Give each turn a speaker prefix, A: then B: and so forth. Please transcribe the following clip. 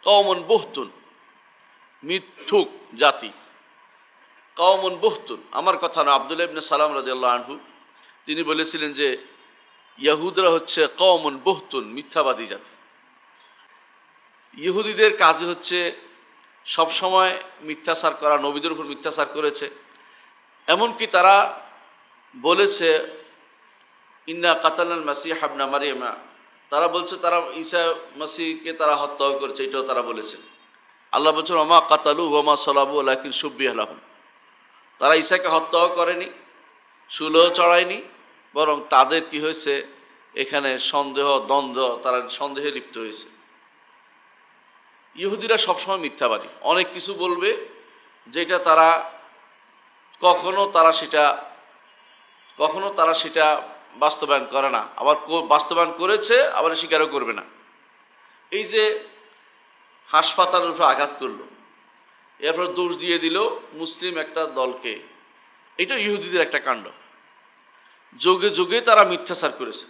A: কওমুন বুহতুন, মিথ্যুক জাতি। কওমুন বুহতুন আমার কথা না, আব্দুল্লাহ ইবনে সালাম রাদিয়াল্লাহু আনহু তিনি বলেছিলেন যে ইহুদরা হচ্ছে কওমুন বুহতুন, মিথ্যাবাদী জাতি। ইহুদিদের কাজই হচ্ছে সবসময় মিথ্যাচার করা, নবীদের উপর মিথ্যাচার করেছে। এমনকি তারা বলেছে ইন্না কাতালাল মাসিহ ইবনা মারইয়ামা, তারা বলছে তারা ঈসা মাসিহকে তারা হত্যাও করেছে, এটাও তারা বলেছে। আল্লাহ বলছেন ওমা কাতালু ওমা সালাবু ওয়ালাকিন শুব্বিহা লাহুম, তারা ঈসাকে হত্যাও করেনি, শুলও চড়ায়নি, বরং তাদের কি হয়েছে এখানে সন্দেহ দ্বন্দ্ব, তারা সন্দেহে লিপ্ত হয়েছে। ইহুদিরা সবসময় মিথ্যাবাদী, অনেক কিছু বলবে যেটা তারা কখনো তারা সেটা বাস্তবায়ন করে না, আবার বাস্তবায়ন করেছে আবার স্বীকারও করবে না। এই যে হাসপাতালের উপর আঘাত করলো, এরপর দোষ দিয়ে দিল মুসলিম একটা দলকে, এটা ইহুদিদের একটা কাণ্ড। যুগে যুগে তারা মিথ্যাচার করেছে।